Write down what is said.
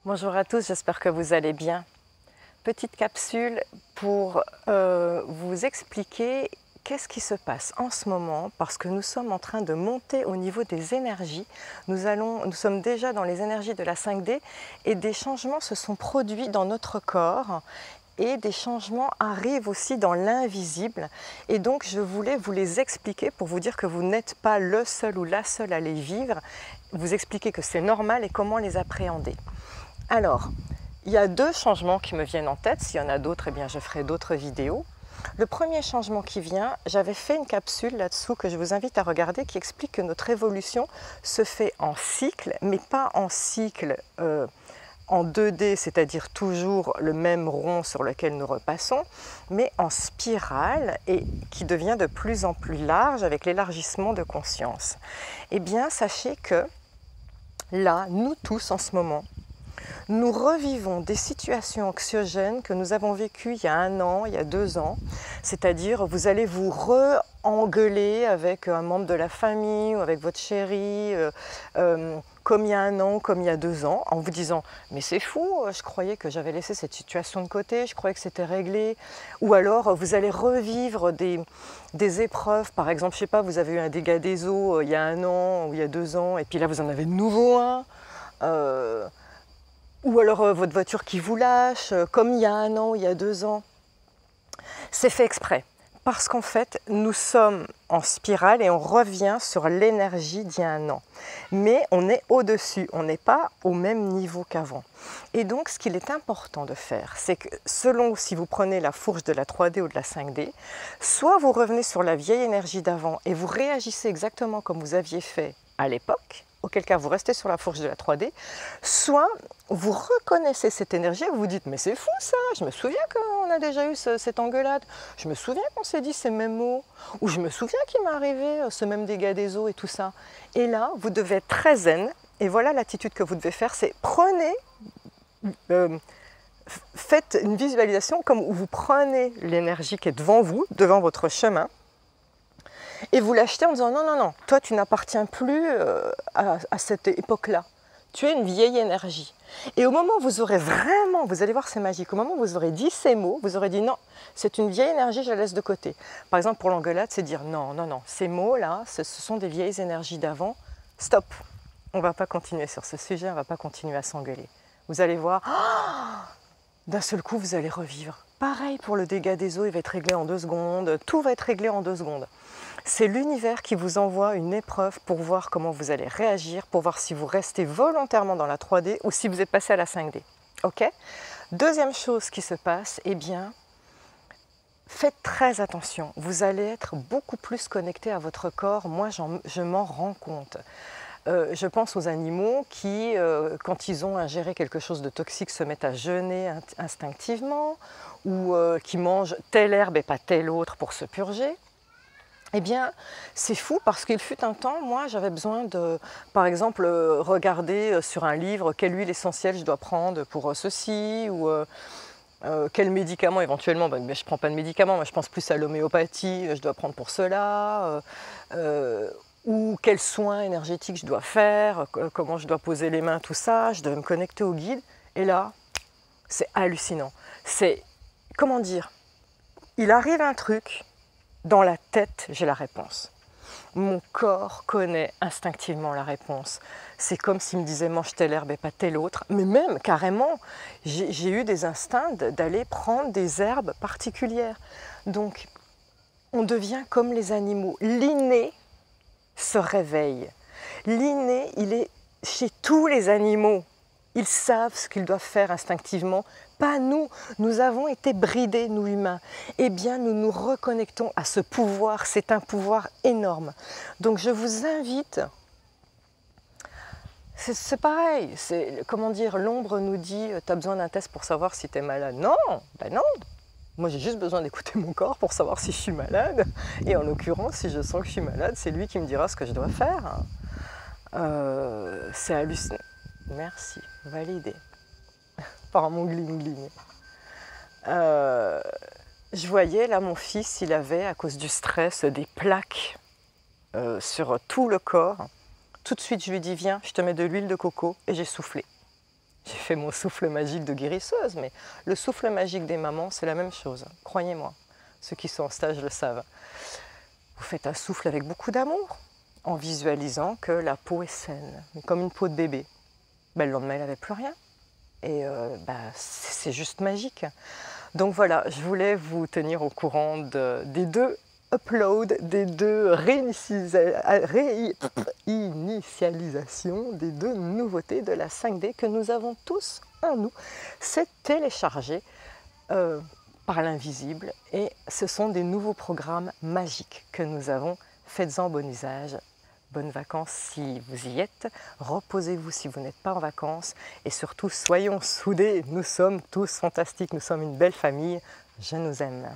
Bonjour à tous, j'espère que vous allez bien. Petite capsule pour vous expliquer qu'est-ce qui se passe en ce moment parce que nous sommes en train de monter au niveau des énergies. Nous sommes déjà dans les énergies de la 5D et des changements se sont produits dans notre corps et des changements arrivent aussi dans l'invisible. Et donc je voulais vous les expliquer pour vous dire que vous n'êtes pas le seul ou la seule à les vivre, vous expliquer que c'est normal et comment les appréhender. Alors, il y a deux changements qui me viennent en tête. S'il y en a d'autres, eh bien, je ferai d'autres vidéos. Le premier changement qui vient, j'avais fait une capsule là-dessous que je vous invite à regarder qui explique que notre évolution se fait en cycle, mais pas en cycle en 2D, c'est-à-dire toujours le même rond sur lequel nous repassons, mais en spirale et qui devient de plus en plus large avec l'élargissement de conscience. Eh bien, sachez que là, nous tous en ce moment, nous revivons des situations anxiogènes que nous avons vécues il y a 1 an, il y a 2 ans. C'est-à-dire, vous allez vous re-engueuler avec un membre de la famille ou avec votre chéri, comme il y a 1 an, comme il y a 2 ans, en vous disant « mais c'est fou, je croyais que j'avais laissé cette situation de côté, je croyais que c'était réglé ». Ou alors, vous allez revivre des épreuves, par exemple, je ne sais pas, vous avez eu un dégât des eaux il y a 1 an ou il y a 2 ans, et puis là, vous en avez de nouveau un. Ou alors votre voiture qui vous lâche, comme il y a 1 an, il y a 2 ans. C'est fait exprès, parce qu'en fait, nous sommes en spirale et on revient sur l'énergie d'il y a 1 an. Mais on est au-dessus, on n'est pas au même niveau qu'avant. Et donc, ce qu'il est important de faire, c'est que selon si vous prenez la fourche de la 3D ou de la 5D, soit vous revenez sur la vieille énergie d'avant et vous réagissez exactement comme vous aviez fait à l'époque, auquel cas vous restez sur la fourche de la 3D, soit vous reconnaissez cette énergie et vous vous dites « mais c'est fou ça, je me souviens qu'on a déjà eu cette engueulade, je me souviens qu'on s'est dit ces mêmes mots, ou je me souviens qu'il m'est arrivé ce même dégât des eaux et tout ça ». Et là, vous devez être très zen, et voilà l'attitude que vous devez faire, c'est prenez, faites une visualisation comme où vous prenez l'énergie qui est devant vous, devant votre chemin, et vous l'achetez en disant « non, non, non, toi tu n'appartiens plus à cette époque-là. Tu es une vieille énergie. » Et au moment où vous aurez vraiment, vous allez voir c'est magique, au moment où vous aurez dit ces mots, vous aurez dit « non, c'est une vieille énergie, je la laisse de côté ». Par exemple pour l'engueulade, c'est dire « non, non, non, ces mots-là, ce sont des vieilles énergies d'avant, stop, on ne va pas continuer sur ce sujet, on ne va pas continuer à s'engueuler ». Vous allez voir, d'un seul coup vous allez revivre. Pareil pour le dégât des eaux, il va être réglé en 2 secondes, tout va être réglé en 2 secondes. C'est l'univers qui vous envoie une épreuve pour voir comment vous allez réagir, pour voir si vous restez volontairement dans la 3D ou si vous êtes passé à la 5D. Ok ? Deuxième chose qui se passe, eh bien, faites très attention. Vous allez être beaucoup plus connecté à votre corps. Moi, je m'en rends compte. Je pense aux animaux qui, quand ils ont ingéré quelque chose de toxique, se mettent à jeûner instinctivement ou qui mangent telle herbe et pas telle autre pour se purger. Eh bien, c'est fou parce qu'il fut un temps, moi, j'avais besoin de, par exemple, regarder sur un livre quelle huile essentielle je dois prendre pour ceci, ou quel médicament éventuellement, ben, je ne prends pas de médicaments, moi je pense plus à l'homéopathie, je dois prendre pour cela, ou quels soins énergétiques je dois faire, comment je dois poser les mains, tout ça, je devais me connecter au guide. Et là, c'est hallucinant. C'est, comment dire, il arrive un truc, dans la tête, j'ai la réponse. Mon corps connaît instinctivement la réponse. C'est comme s'il me disait mange telle herbe et pas telle autre. Mais même, carrément, j'ai eu des instincts d'aller prendre des herbes particulières. Donc, on devient comme les animaux. L'inné se réveille. L'inné, il est chez tous les animaux. Ils savent ce qu'ils doivent faire instinctivement. Pas nous, nous avons été bridés, nous humains. Eh bien, nous nous reconnectons à ce pouvoir, c'est un pouvoir énorme. Donc je vous invite, c'est pareil, comment dire, l'ombre nous dit « tu as besoin d'un test pour savoir si tu es malade ». Non, ben non, moi j'ai juste besoin d'écouter mon corps pour savoir si je suis malade. Et en l'occurrence, si je sens que je suis malade, c'est lui qui me dira ce que je dois faire. C'est hallucinant. Merci, validé. Par mon gling-gling. Je voyais là mon fils, il avait à cause du stress des plaques sur tout le corps. Tout de suite je lui dis viens, je te mets de l'huile de coco et j'ai soufflé. J'ai fait mon souffle magique de guérisseuse, mais le souffle magique des mamans, c'est la même chose, croyez-moi. Ceux qui sont en stage le savent. Vous faites un souffle avec beaucoup d'amour, en visualisant que la peau est saine, comme une peau de bébé. Ben, le lendemain, elle n'avait plus rien. Et c'est juste magique. Donc voilà, je voulais vous tenir au courant des deux uploads, des deux réinitialisations, des deux nouveautés de la 5D que nous avons tous en nous. C'est téléchargé par l'invisible et ce sont des nouveaux programmes magiques que nous avons. Faites-en bon usage. Bonnes vacances si vous y êtes, reposez-vous si vous n'êtes pas en vacances et surtout soyons soudés, nous sommes tous fantastiques, nous sommes une belle famille, je nous aime.